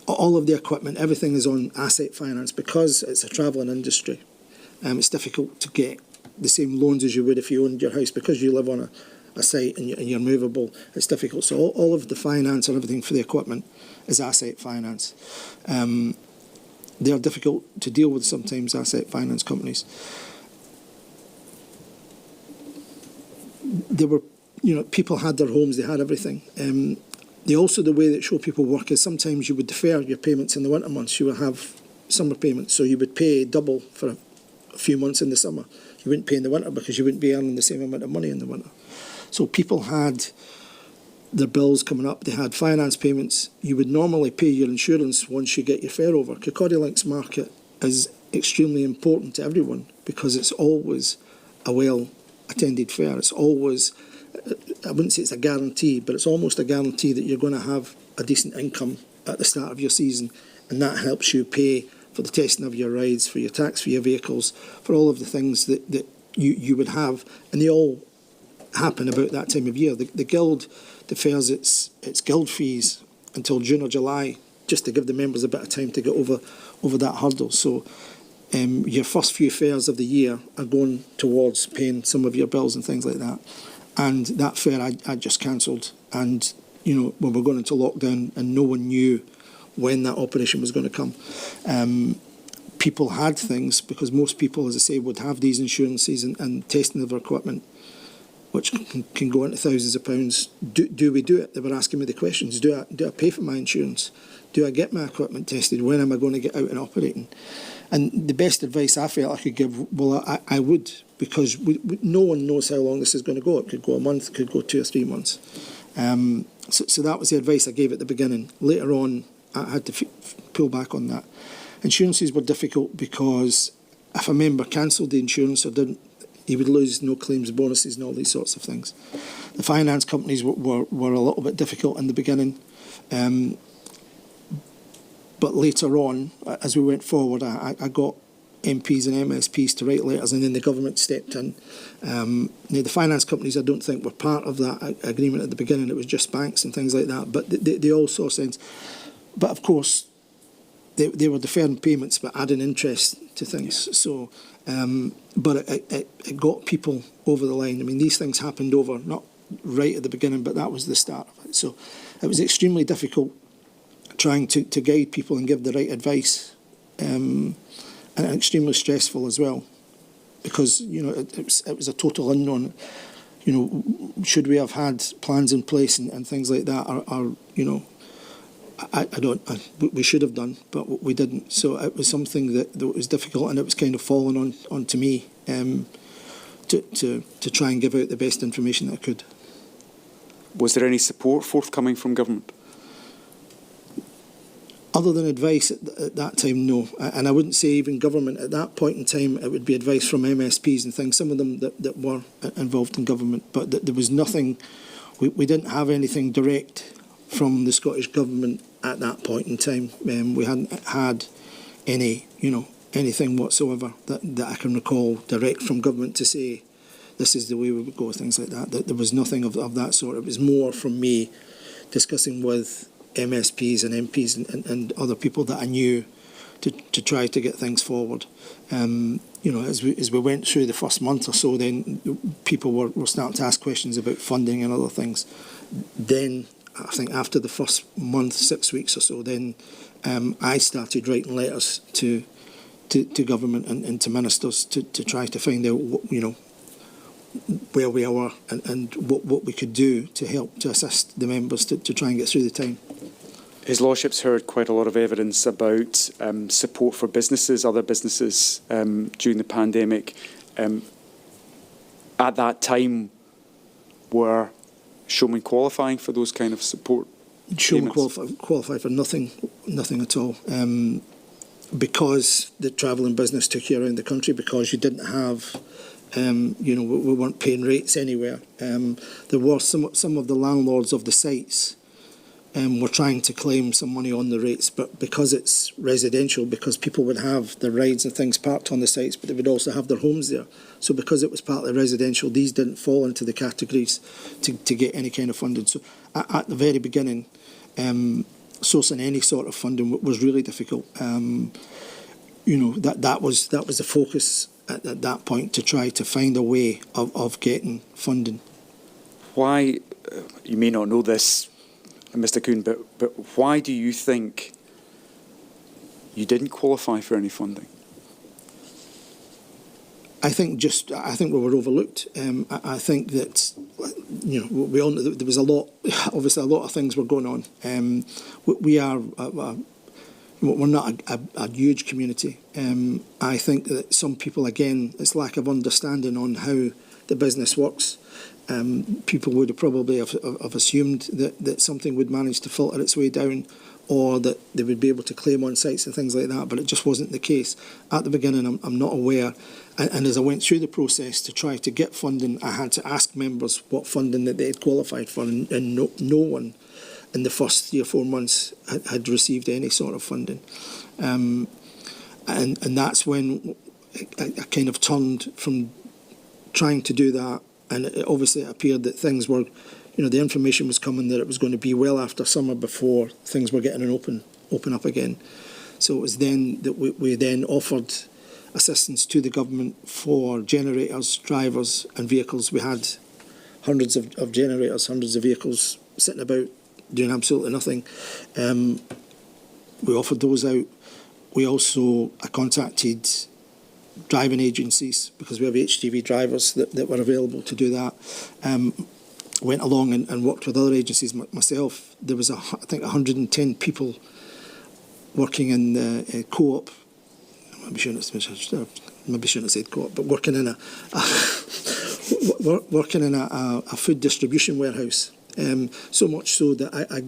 all of the equipment, everything is on asset finance, because it's a travelling industry. It's difficult to get the same loans as you would if you owned your house, because you live on a site and you're movable. It's difficult. So all of the finance and everything for the equipment is asset finance. They are difficult to deal with sometimes, asset finance companies. They were, people had their homes, they had everything. The way that show people work is sometimes you would defer your payments in the winter months. You would have summer payments, so you would pay double for a few months in the summer. You wouldn't pay in the winter, because you wouldn't be earning the same amount of money in the winter. So people had their bills coming up, they had finance payments. You would normally pay your insurance once you get your fare over. Kirkcaldy Links Market is extremely important to everyone, because it's always a well-attended fair. It's always, I wouldn't say it's a guarantee, but it's almost a guarantee that you're going to have a decent income at the start of your season, and that helps you pay for the testing of your rides, for your tax for your vehicles, for all of the things that you would have, and they all happen about that time of year. The Guild defers its Guild fees until June or July, just to give the members a bit of time to get over that hurdle. So your first few fairs of the year are going towards paying some of your bills and things like that. And that fair I just cancelled, and when we're going into lockdown and no one knew when that operation was going to come. People had things, because most people, as I say, would have these insurances and testing of their equipment, which can go into thousands of pounds. Do we do it? They were asking me the questions. Do I pay for my insurance? Do I get my equipment tested? When am I going to get out and operating? And the best advice I felt I could give, I would, because no one knows how long this is going to go. It could go a month, it could go 2 or 3 months. So that was the advice I gave at the beginning. Later on, I had to pull back on that. Insurances were difficult, because if a member cancelled the insurance or didn't, he would lose no claims bonuses and all these sorts of things. The finance companies were a little bit difficult in the beginning. But later on, as we went forward, I got MPs and MSPs to write letters, and then the government stepped in. The finance companies, I don't think, were part of that agreement at the beginning. It was just banks and things like that. But they all saw sense. But of course, they were deferring payments but adding interest to things. Yeah. So, but it got people over the line. I mean, these things happened not right at the beginning, but that was the start of it. So it was extremely difficult trying to guide people and give the right advice, and extremely stressful as well, because it was a total unknown. Should we have had plans in place and things like that? We should have done, but we didn't. So it was something that was difficult, and it was kind of falling onto me to try and give out the best information that I could. Was there any support forthcoming from government? Other than advice at that time, no. And I wouldn't say even government. At that point in time, it would be advice from MSPs and things, some of them that were involved in government. But there was nothing, we didn't have anything direct from the Scottish Government at that point in time. We hadn't had anything whatsoever that I can recall direct from government to say this is the way we would go, things like that. There was nothing of that sort. It was more from me discussing with MSPs and MPs and other people that I knew to try to get things forward. As we went through the first month or so, then people were starting to ask questions about funding and other things. Then, I think after the first month, 6 weeks or so, then I started writing letters to government and to ministers to try to find out where we are and what we could do to help to assist the members to try and get through the time. His Lordship's heard quite a lot of evidence about support for businesses, other businesses during the pandemic. At that time, were Showmen qualifying for those kind of support? Showmen qualify for nothing at all. Because the travelling business took you around the country, because you didn't have, we weren't paying rates anywhere. There were some of the landlords of the sites were trying to claim some money on the rates, but because it's residential, because people would have their rides and things parked on the sites, but they would also have their homes there. So because it was partly residential, these didn't fall into the categories to get any kind of funding. So at the very beginning, sourcing any sort of funding was really difficult. That was the focus at that point, to try to find a way of getting funding. Why, you may not know this, Mr. Colquhoun, but why do you think you didn't qualify for any funding? I think we were overlooked. I think that we all know that there was obviously a lot of things were going on. We're not a huge community. I think that some people, again, it's lack of understanding on how the business works. People would have probably have assumed that something would manage to filter its way down, or that they would be able to claim on sites and things like that, but it just wasn't the case. At the beginning, I'm not aware, and as I went through the process to try to get funding, I had to ask members what funding that they had qualified for, and no one in the first 3 or 4 months had received any sort of funding. And that's when I kind of turned from trying to do that, and it obviously appeared that things were, the information was coming that it was going to be well after summer before things were getting open up again. So it was then that we then offered assistance to the government for generators, drivers and vehicles. We had hundreds of generators, hundreds of vehicles sitting about doing absolutely nothing. We offered those out. We also contacted driving agencies, because we have HGV drivers that were available to do that. Went along and worked with other agencies. Myself, there was I think 110 people working in the co-op. Maybe shouldn't have said co-op, but working in a food distribution warehouse. So much so that I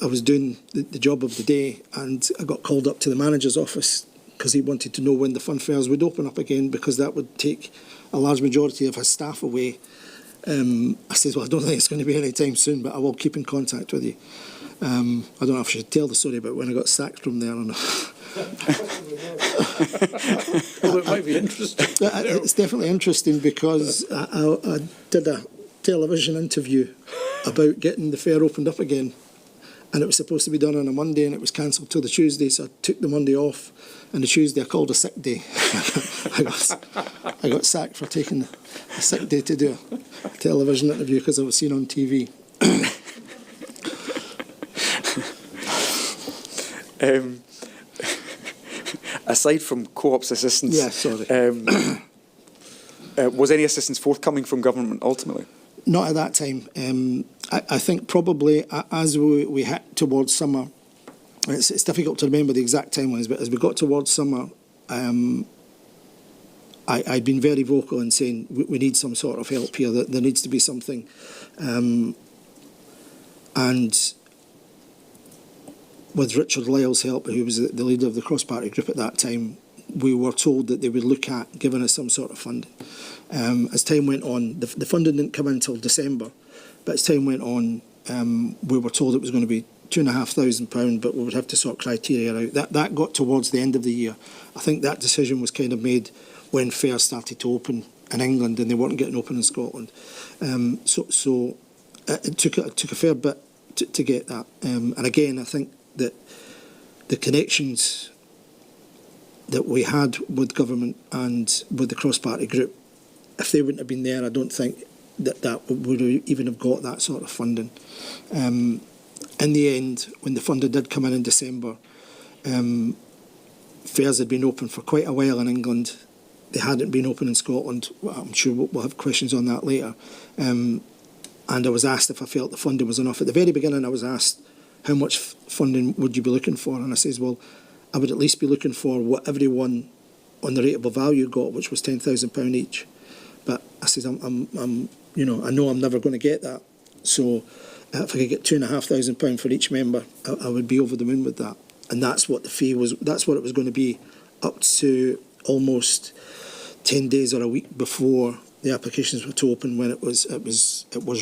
was doing the job of the day, and I got called up to the manager's office because he wanted to know when the fun fairs would open up again, because that would take a large majority of his staff away. I said, well, I don't think it's going to be any time soon, but I will keep in contact with you. I don't know if I should tell the story about when I got sacked from there or not. Well, it might be interesting. It's definitely interesting, because I did a television interview about getting the fair opened up again, and it was supposed to be done on a Monday, and it was cancelled till the Tuesday, so I took the Monday off, and the Tuesday I called a sick day. I got sacked for taking a sick day to do a television interview because I was seen on TV. Aside from co-op's assistance, Yeah, sorry. Was any assistance forthcoming from government ultimately? Not at that time. I think probably as we hit towards summer, it's difficult to remember the exact timelines, but as we got towards summer, I'd been very vocal in saying we need some sort of help here, that there needs to be something. And with Richard Lyle's help, who was the leader of the cross-party group at that time, we were told that they would look at giving us some sort of funding. As time went on, the funding didn't come in until December, but as time went on, we were told it was going to be £2,500, but we would have to sort criteria out. That got towards the end of the year. I think that decision was kind of made when fairs started to open in England and they weren't getting open in Scotland. So it took a fair bit to get that. And again, I think that the connections that we had with government and with the cross-party group, if they wouldn't have been there, I don't think that would even have got that sort of funding. In the end, when the funding did come in December, fairs had been open for quite a while in England. They hadn't been open in Scotland. Well, I'm sure we'll have questions on that later. And I was asked if I felt the funding was enough. At the very beginning, I was asked, how much funding would you be looking for? And I says, well, I would at least be looking for what everyone on the rateable value got, which was £10,000 each. But I says, I'm I know I'm never going to get that. So if I could get £2,500 for each member, I would be over the moon with that. And that's what the fee was. That's what it was going to be, up to almost 10 days or a week before the applications were to open, when it was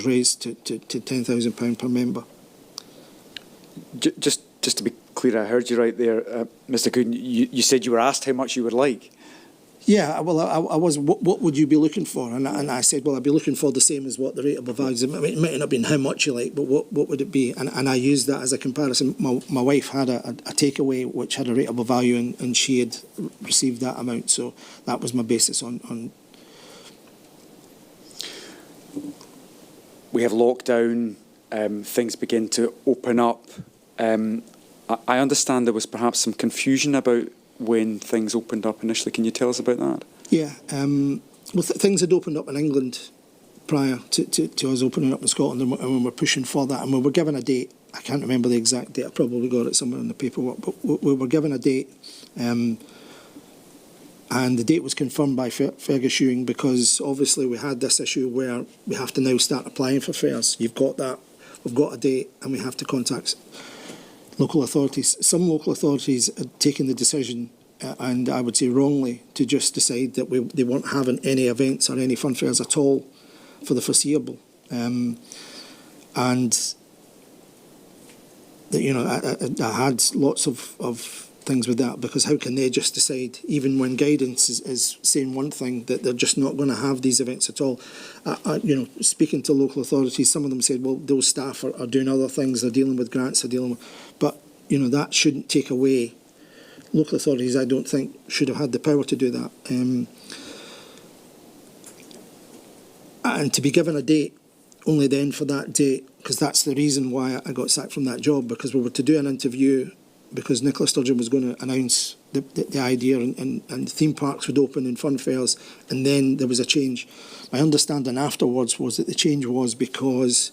raised to £10,000 per member. Just to be clear, I heard you right there, Mr. Colquhoun. You said you were asked how much you would like. Yeah, well, I was. What would you be looking for? And I said, well, I'd be looking for the same as what the rateable value is. It might not have been how much you like, but what would it be? And I used that as a comparison. My wife had a takeaway which had a rateable value, and she had received that amount. So that was my basis on. We have lockdown. Things begin to open up. I understand there was perhaps some confusion about when things opened up initially. Can you tell us about that? Yeah, things had opened up in England prior to us opening up in Scotland, and we were pushing for that, and we were given a date. I can't remember the exact date. I probably got it somewhere in the paperwork, but we were given a date, and the date was confirmed by Fergus Ewing, because obviously we had this issue where we have to now start applying for fairs. You've got that. We've got a date, and we have to contact local authorities. Some local authorities had taken the decision, and I would say wrongly, to just decide that they weren't having any events or any fun fairs at all for the foreseeable. And I had lots of things with that, because how can they just decide, even when guidance is saying one thing, that they're just not going to have these events at all? Speaking to local authorities, some of them said, well, those staff are doing other things, they're dealing with grants, but that shouldn't take away. Local authorities, I don't think, should have had the power to do that. And to be given a date, only then for that date, because that's the reason why I got sacked from that job, because we were to do an interview, because Nicola Sturgeon was going to announce the idea, and theme parks would open and fun fairs, and then there was a change. My understanding afterwards was that the change was because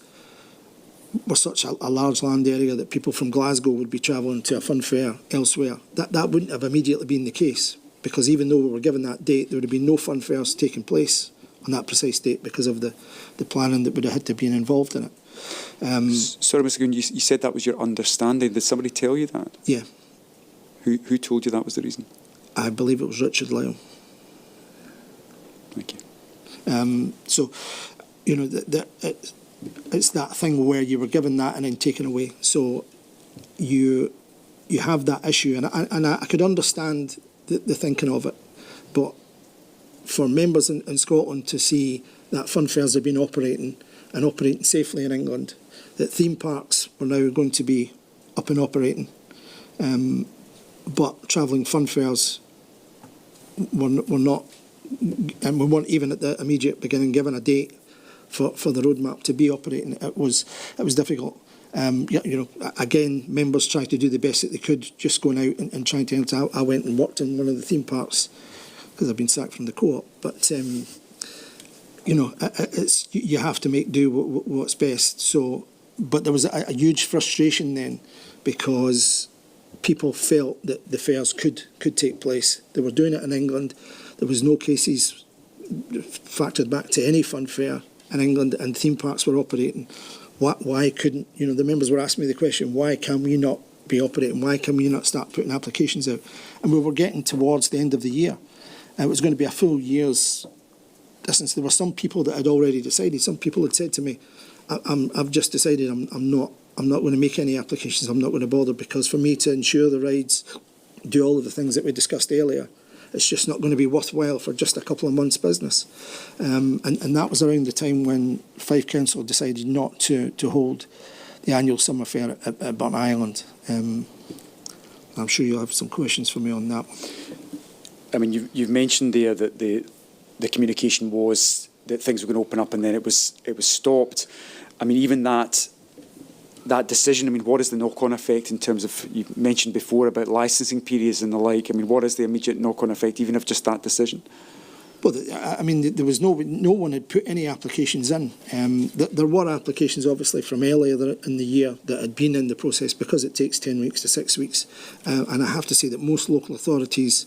we're such a large land area that people from Glasgow would be travelling to a fun fair elsewhere. That wouldn't have immediately been the case, because even though we were given that date, there would have been no fun fairs taking place on that precise date because of the planning that would have had to be involved in it. Sorry, Mr. Colquhoun, you said that was your understanding. Did somebody tell you that? Yeah. Who told you that was the reason? I believe it was Richard Lyle. Thank you. It's that thing where you were given that and then taken away. So you have that issue, and I could understand the thinking of it, but for members in Scotland to see that fun fairs have been operating safely in England, that theme parks were now going to be up and operating, but travelling fun fairs were not, and we weren't even at the immediate beginning given a date for the roadmap to be operating. It was difficult. Again, members tried to do the best that they could, just going out and trying to enter. I went and worked in one of the theme parks because I've been sacked from the co-op, but you have to make do what's best. So, but there was a huge frustration then, because people felt that the fairs could take place. They were doing it in England. There was no cases factored back to any fun fair in England, and theme parks were operating. Why couldn't, the members were asking me the question, why can we not be operating? Why can we not start putting applications out? And we were getting towards the end of the year. And it was going to be a full year's distance. There were some people that had already decided. Some people had said to me, I've just decided I'm not going to make any applications. I'm not going to bother, because for me to ensure the rides, do all of the things that we discussed earlier, it's just not going to be worthwhile for just a couple of months' business. And that was around the time when Fife Council decided not to hold the annual summer fair at Burnt Island. I'm sure you'll have some questions for me on that one. I mean, you've mentioned there that the communication was that things were going to open up, and then it was stopped. I mean, even that decision, I mean, what is the knock-on effect in terms of, you mentioned before about licensing periods and the like. I mean, what is the immediate knock-on effect, even of just that decision? Well, I mean, there was no one had put any applications in. There were applications, obviously, from earlier in the year that had been in the process, because it takes 10 weeks to 6 weeks. And I have to say that most local authorities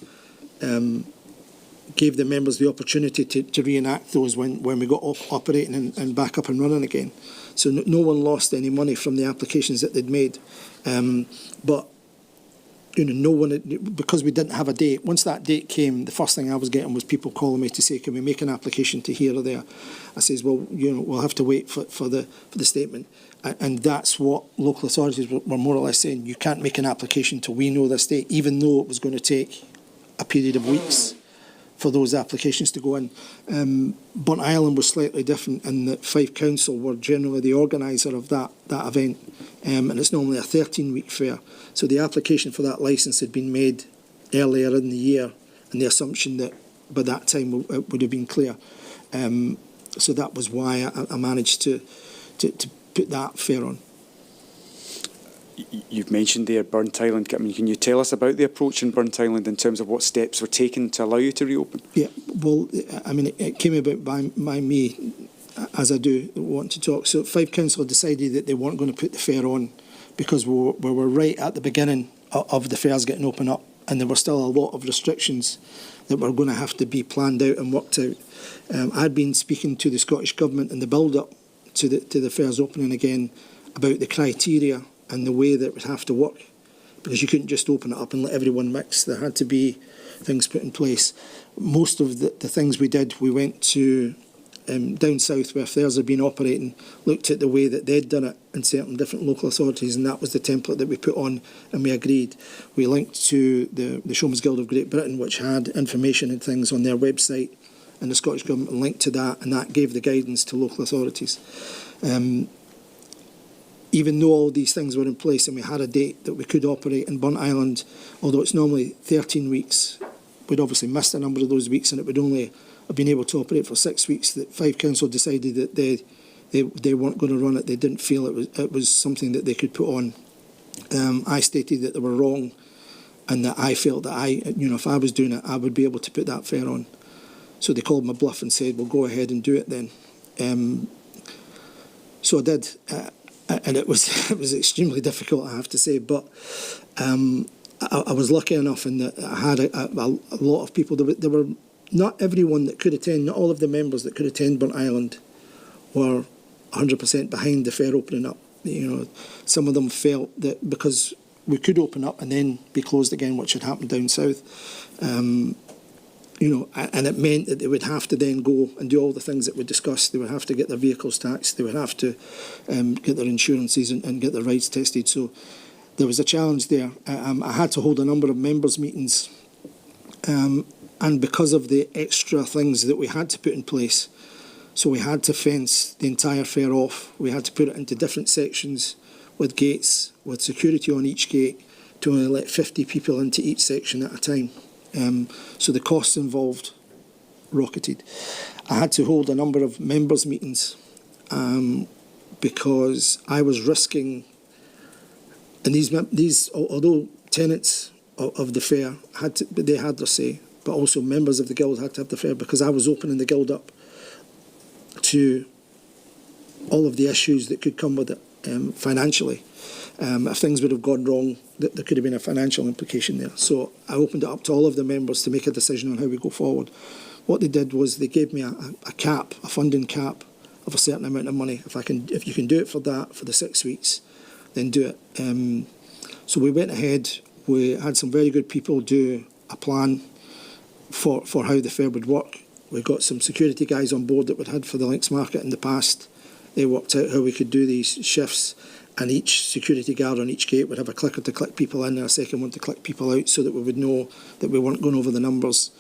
gave the members the opportunity to reenact those when we got operating and back up and running again. So no one lost any money from the applications that they'd made. But no one, because we didn't have a date. Once that date came, the first thing I was getting was people calling me to say, can we make an application to here or there? I says, well, we'll have to wait for the statement. And that's what local authorities were more or less saying. You can't make an application till we know this date, even though it was going to take a period of weeks for those applications to go in. Burnt Island was slightly different in that Fife Council were generally the organiser of that event, and it's normally a 13-week fair. So the application for that licence had been made earlier in the year, and the assumption that by that time it would have been clear. So that was why I managed to put that fair on. You've mentioned there Burnt Island. I mean, can you tell us about the approach in Burnt Island in terms of what steps were taken to allow you to reopen? Yeah, well, I mean, it came about by me, as I do want to talk. So Fife Council decided that they weren't going to put the fair on because we were right at the beginning of the fairs getting open up, and there were still a lot of restrictions that were going to have to be planned out and worked out. I'd been speaking to the Scottish Government in the build-up to the fairs opening again about the criteria and the way that it would have to work, because you couldn't just open it up and let everyone mix. There had to be things put in place. Most of the things we did, we went to down south where fairs had been operating, looked at the way that they'd done it in certain different local authorities, and that was the template that we put on and we agreed. We linked to the Showmen's Guild of Great Britain, which had information and things on their website, and the Scottish Government linked to that, and that gave the guidance to local authorities. Even though all these things were in place and we had a date that we could operate in Burnt Island, although it's normally 13 weeks, we'd obviously missed a number of those weeks, and it would only have been able to operate for 6 weeks. That Fife Council decided that they weren't going to run it. They didn't feel it was something that they could put on. I stated that they were wrong, and that I felt that if I was doing it, I would be able to put that fair on. So they called my bluff and said, well, go ahead and do it then. So I did. And it was extremely difficult, I have to say, but I was lucky enough in that I had a lot of people. There were not everyone that could attend, not all of the members that could attend Burnt Island were 100% behind the fair opening up. Some of them felt that because we could open up and then be closed again, which had happened down south, and it meant that they would have to then go and do all the things that we discussed. They would have to get their vehicles taxed. They would have to get their insurances and get their rights tested. So there was a challenge there. I had to hold a number of members' meetings. And because of the extra things that we had to put in place, so we had to fence the entire fair off. We had to put it into different sections with gates, with security on each gate, to only let 50 people into each section at a time. So the costs involved rocketed. I had to hold a number of members' meetings because I was risking, and these although tenants of the fair they had their say, but also members of the guild had to have the fair, because I was opening the guild up to all of the issues that could come with it financially. If things would have gone wrong, there could have been a financial implication there. So I opened it up to all of the members to make a decision on how we go forward. What they did was they gave me a cap, a funding cap of a certain amount of money. If you can do it for that for the 6 weeks, then do it. So we went ahead. We had some very good people do a plan for how the fair would work. We got some security guys on board that we'd had for the Links Market in the past they worked out how we could do these shifts, and each security guard on each gate would have a clicker to click people in and a second one to click people out, so that we would know that we weren't going over the numbers.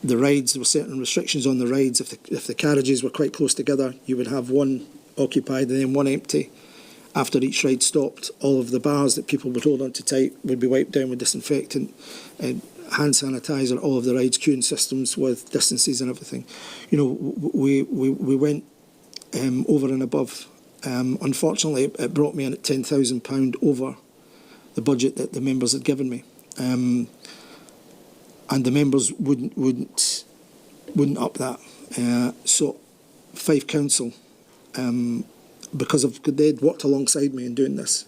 The rides, there were certain restrictions on the rides. If the carriages were quite close together, you would have one occupied and then one empty. After each ride stopped, all of the bars that people would hold onto tight would be wiped down with disinfectant, hand sanitizer, all of the rides queuing systems with distances and everything. You know, we went over and above. Unfortunately, it brought me in at £10,000 over the budget that the members had given me. And the members wouldn't up that. So Fife Council, because they'd worked alongside me in doing this,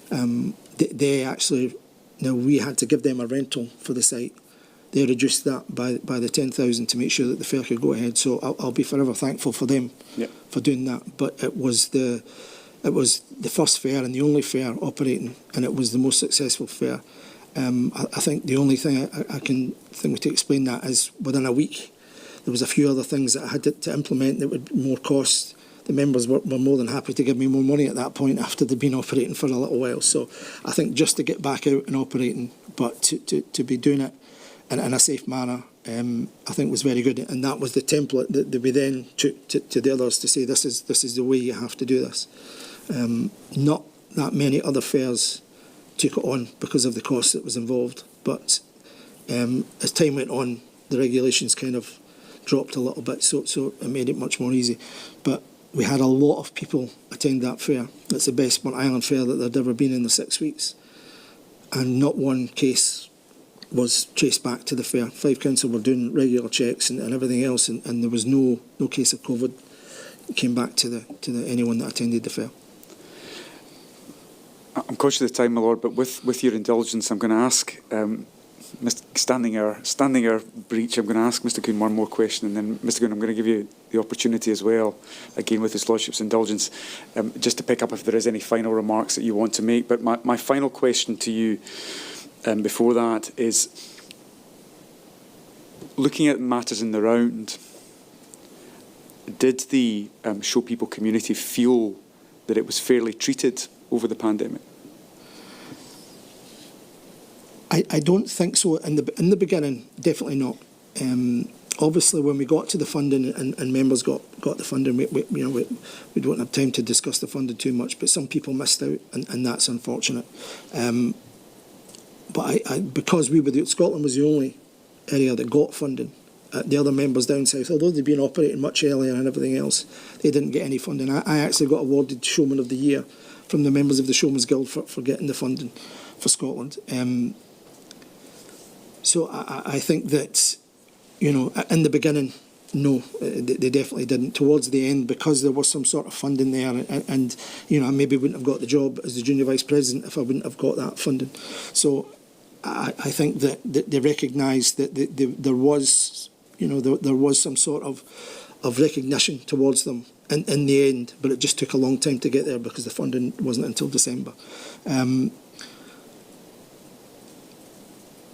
they actually, now we had to give them a rental for the site. They reduced that by the 10,000 to make sure that the fair could go ahead. So I'll be forever thankful for them for doing that. But it was the first fair and the only fair operating, and it was the most successful fair. I think the only thing I can think to explain that is within a week there was a few other things that I had to implement that would more cost. The members were more than happy to give me more money at that point after they'd been operating for a little while. So I think just to get back out and operating, but to be doing it in a safe manner, I think was very good. And that was the template that we then took to the others to say this is the way you have to do this. Not that many other fairs took it on because of the cost that was involved, but as time went on, the regulations kind of dropped a little bit, so it made it much more easy. But we had a lot of people attend that fair. It's the best Burnt Island fair that there'd ever been in the 6 weeks, and not one case was traced back to the fair. Fife Council were doing regular checks and everything else, and there was no case of COVID came back to anyone that attended the fair. I'm conscious of the time, my lord, but with your indulgence, I'm going to ask, standing our breach, I'm going to ask Mr. Colquhoun one more question, and then Mr. Colquhoun, I'm going to give you the opportunity as well, again with His Lordship's indulgence, just to pick up if there is any final remarks that you want to make. But my final question to you before that is, looking at matters in the round, did the show people community feel that it was fairly treated over the pandemic? I don't think so. In the beginning, definitely not. Obviously, when we got to the funding and members got the funding, we don't have time to discuss the funding too much, but some people missed out, and that's unfortunate. But because Scotland was the only area that got funding, the other members down south, although they'd been operating much earlier and everything else, they didn't get any funding. I actually got awarded Showman of the Year from the members of the Showmen's Guild for getting the funding for Scotland. So I think that, in the beginning, no, they definitely didn't. Towards the end, because there was some sort of funding there, and I maybe wouldn't have got the job as the junior vice president if I wouldn't have got that funding. So I think that they recognised that there was, there was some sort of recognition towards them in the end, but it just took a long time to get there because the funding wasn't until December.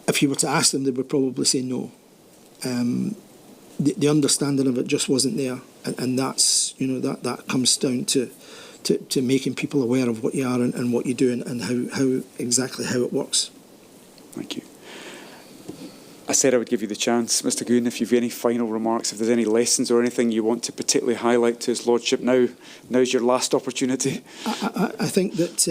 If you were to ask them, they would probably say no. The understanding of it just wasn't there, and that's that comes down to making people aware of what you are and what you do and how exactly it works. Thank you. I said I would give you the chance, Mr. Colquhoun, if you've any final remarks, if there's any lessons or anything you want to particularly highlight to His Lordship. Now's your last opportunity. I think that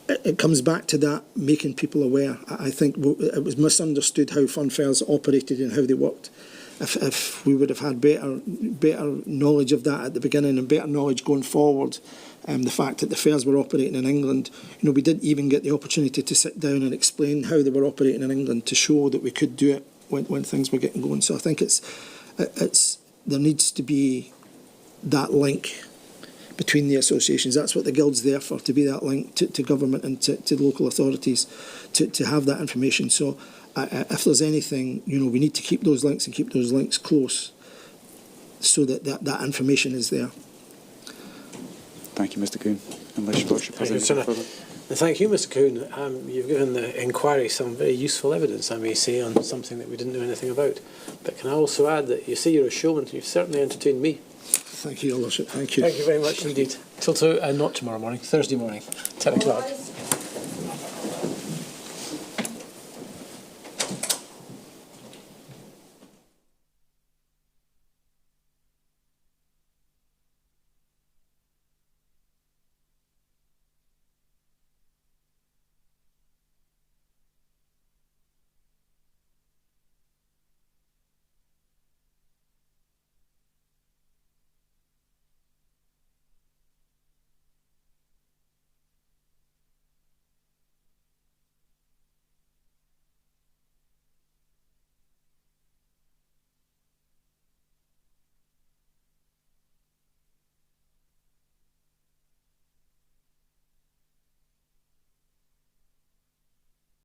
it comes back to that, making people aware. I think it was misunderstood how fun fairs operated and how they worked. If we would have had better knowledge of that at the beginning and better knowledge going forward, the fact that the fairs were operating in England, we didn't even get the opportunity to sit down and explain how they were operating in England to show that we could do it when things were getting going. So I think there needs to be that link between the associations. That's what the Guild's there for, to be that link to government and to local authorities, to have that information. So if there's anything, we need to keep those links and keep those links close so that information is there. Thank you, Mr. Colquhoun. Unless Your Lordship has anything further. And thank you, Mr. Colquhoun. You've given the inquiry some very useful evidence, I may say, on something that we didn't know anything about. But can I also add that you say you're a showman, you've certainly entertained me. Thank you, Your Lordship. Thank you. Thank you very much indeed. Till not tomorrow morning, Thursday morning, 10 o'clock.